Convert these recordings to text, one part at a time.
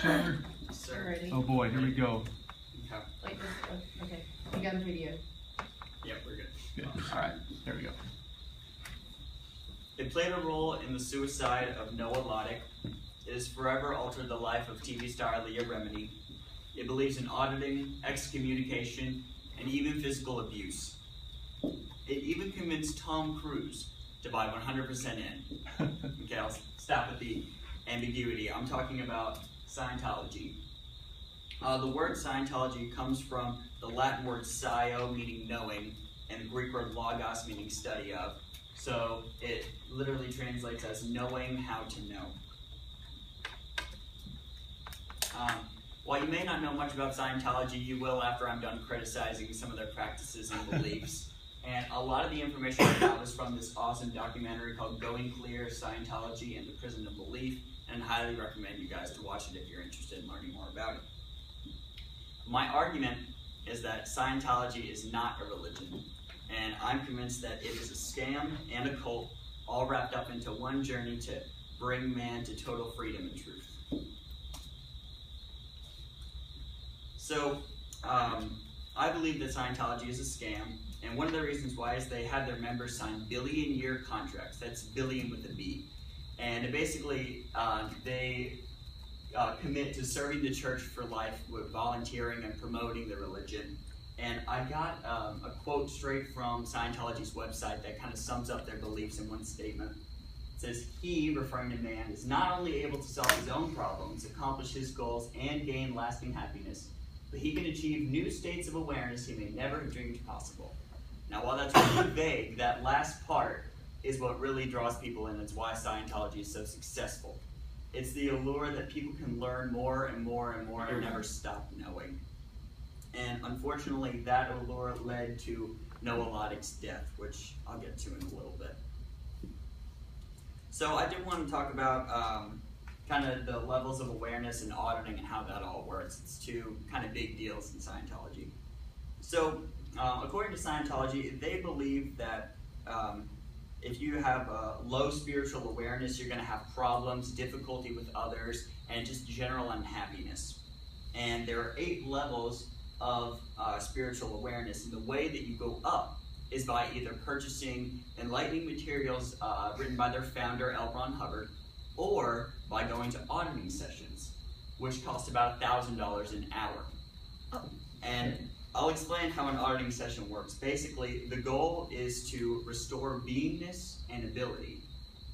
other? Sir. Ready? Oh boy, here we go. Okay. Like this. Okay. You got a video. Yep, we're good. Good. All right, there we go. It played a role in the suicide of Noah Loddick. It has forever altered the life of TV star Leah Remini. It believes in auditing, excommunication, and even physical abuse. It even convinced Tom Cruise to buy 100% in. Okay, I'll stop with the ambiguity. I'm talking about Scientology. The word Scientology comes from the Latin word scio, meaning knowing, and the Greek word logos, meaning study of. So it literally translates as knowing how to know. While you may not know much about Scientology, you will after I'm done criticizing some of their practices and beliefs. And a lot of the information I got was from this awesome documentary called Going Clear, Scientology and the Prison of Belief, and I highly recommend you guys to watch it if you're interested in learning more about it. My argument is that Scientology is not a religion, and I'm convinced that it is a scam and a cult, all wrapped up into one journey to bring man to total freedom and truth. So, I believe that Scientology is a scam, and one of the reasons why is they have their members sign billion-year contracts. That's billion with a B. And basically, they commit to serving the church for life with volunteering and promoting the religion. And I got a quote straight from Scientology's website that kind of sums up their beliefs in one statement. It says, "He, referring to man, is not only able to solve his own problems, accomplish his goals, and gain lasting happiness, but he can achieve new states of awareness he may never have dreamed possible." Now, while that's really vague, that last part is what really draws people in. It's why Scientology is so successful. It's the allure that people can learn more and more and more and never stop knowing. And unfortunately, that allure led to Noah Loddick's death, which I'll get to in a little bit. So I did want to talk about kind of the levels of awareness and auditing and how that all works. It's two kind of big deals in Scientology. So according to Scientology, they believe that if you have low spiritual awareness, you're going to have problems, difficulty with others, and just general unhappiness. And there are 8 levels of spiritual awareness, and the way that you go up is by either purchasing enlightening materials written by their founder, L. Ron Hubbard, or by going to auditing sessions, which cost about $1,000 an hour. And I'll explain how an auditing session works. Basically, the goal is to restore beingness and ability.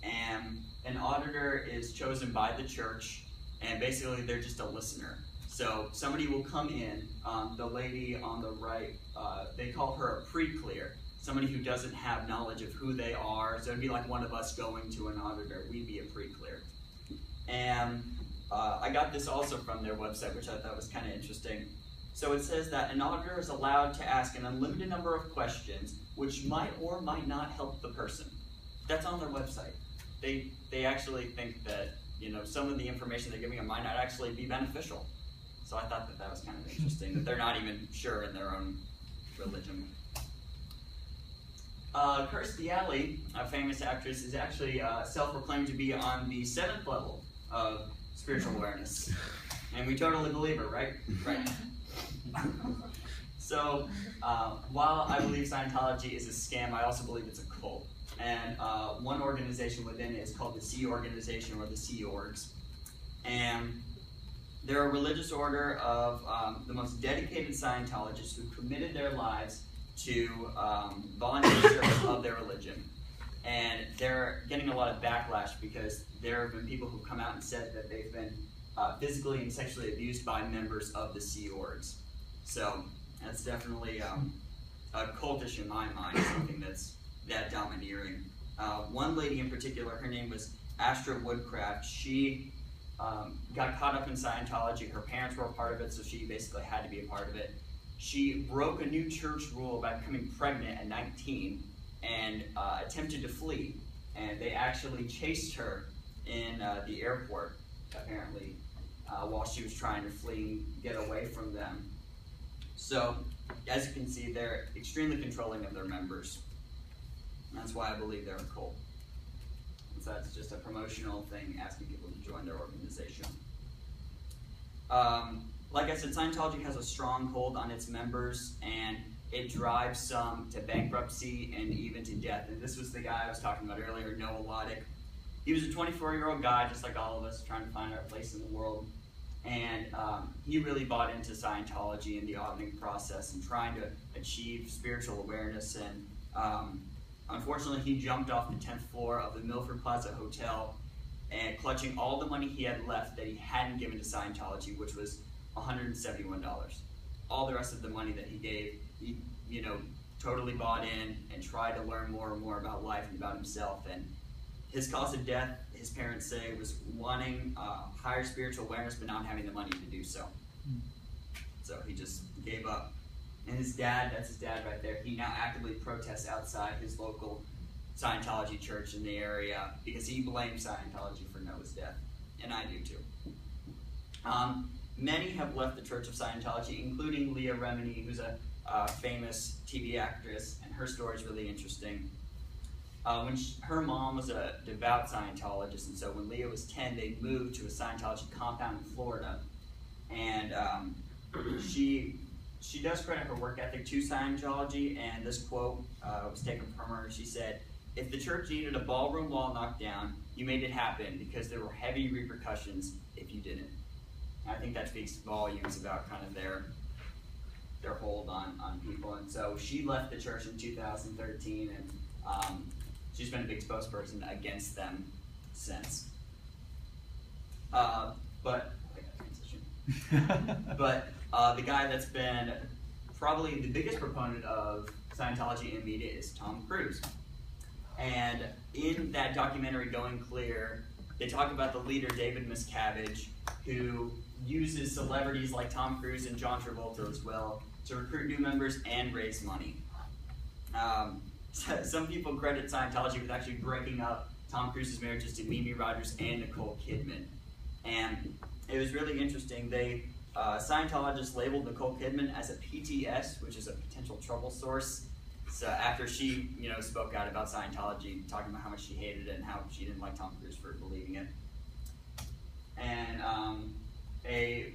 And an auditor is chosen by the church, and basically they're just a listener. So somebody will come in, the lady on the right, they call her a pre-clear, somebody who doesn't have knowledge of who they are. So it'd be like one of us going to an auditor, we'd be a pre-clear. And I got this also from their website, which I thought was kind of interesting. So it says that an auditor is allowed to ask an unlimited number of questions, which might or might not help the person. That's on their website. They actually think that, you know, some of the information they're giving them might not actually be beneficial. So I thought that was kind of interesting, that they're not even sure in their own religion. Kirstie Alley, a famous actress, is actually self-proclaimed to be on the 7th level of spiritual awareness. And we totally believe her, right? Right. So, while I believe Scientology is a scam, I also believe it's a cult. And one organization within it is called the Sea Organization, or the Sea Orgs. And they're a religious order of the most dedicated Scientologists who committed their lives to volunteer service of their religion. And they're getting a lot of backlash because there have been people who've come out and said that they've been physically and sexually abused by members of the Sea Orgs. So that's definitely a cultish in my mind, something that's that domineering. One lady in particular, her name was Astra Woodcraft. She got caught up in Scientology. Her parents were a part of it, so she basically had to be a part of it. She broke a new church rule about becoming pregnant at 19 and attempted to flee. And they actually chased her in the airport, apparently, while she was trying to flee and get away from them. So, as you can see, they're extremely controlling of their members. And that's why I believe they're a cult. So that's just a promotional thing, asking people to join their organization. Like I said, Scientology has a strong hold on its members, and it drives some to bankruptcy and even to death. And this was the guy I was talking about earlier, Noah Loddick. He was a 24-year-old guy, just like all of us, trying to find our place in the world. And he really bought into Scientology and the auditing process and trying to achieve spiritual awareness. And unfortunately, he jumped off the 10th floor of the Milford Plaza Hotel, and clutching all the money he had left that he hadn't given to Scientology, which was $171. All the rest of the money that he gave, he, totally bought in and tried to learn more and more about life and about himself. And his cause of death, his parents say, was wanting higher spiritual awareness but not having the money to do so. So he just gave up. And his dad, that's his dad right there, he now actively protests outside his local Scientology church in the area because he blames Scientology for Noah's death. And I do too. Many have left the Church of Scientology, including Leah Remini, who's a famous TV actress, and her story is really interesting. Her mom was a devout Scientologist, and so when Leah was 10, they moved to a Scientology compound in Florida. And she does credit her work ethic to Scientology, and this quote was taken from her. She said, "If the church needed a ballroom wall knocked down, you made it happen because there were heavy repercussions if you didn't." And I think that speaks volumes about kind of their hold on people. And so she left the church in 2013, and she's been a big spokesperson against them since. But the guy that's been probably the biggest proponent of Scientology in media is Tom Cruise. And in that documentary, Going Clear, they talk about the leader, David Miscavige, who uses celebrities like Tom Cruise and John Travolta as well to recruit new members and raise money. Some people credit Scientology with actually breaking up Tom Cruise's marriages to Mimi Rogers and Nicole Kidman. And it was really interesting. Scientologists labeled Nicole Kidman as a PTS, which is a potential trouble source. So after she, spoke out about Scientology, talking about how much she hated it and how she didn't like Tom Cruise for believing it. And a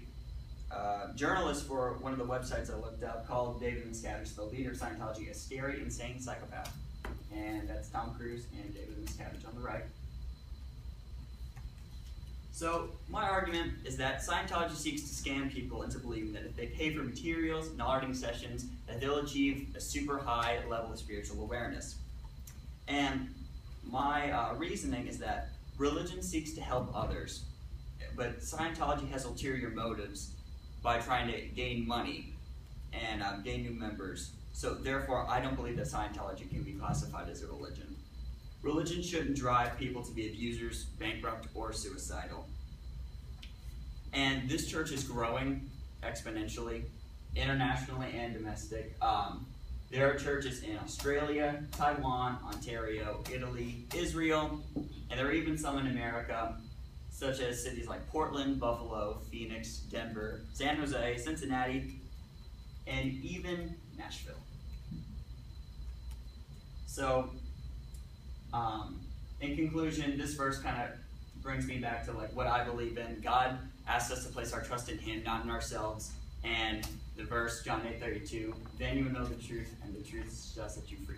journalist for one of the websites I looked up called David Miscavige, the leader of Scientology, a scary, insane psychopath. And that's Tom Cruise and David Miscavige on the right. So my argument is that Scientology seeks to scam people into believing that if they pay for materials and auditing sessions, that they'll achieve a super high level of spiritual awareness. And my reasoning is that religion seeks to help others, but Scientology has ulterior motives by trying to gain money and gain new members. So therefore, I don't believe that Scientology can be classified as a religion. Religion shouldn't drive people to be abusers, bankrupt, or suicidal. And this church is growing exponentially, internationally and domestic. There are churches in Australia, Taiwan, Ontario, Italy, Israel, and there are even some in America, such as cities like Portland, Buffalo, Phoenix, Denver, San Jose, Cincinnati, and even Nashville. So, in conclusion, this verse kind of brings me back to what I believe in. God asks us to place our trust in Him, not in ourselves. And the verse, John 8:32, then you will know the truth, and the truth shall set you free.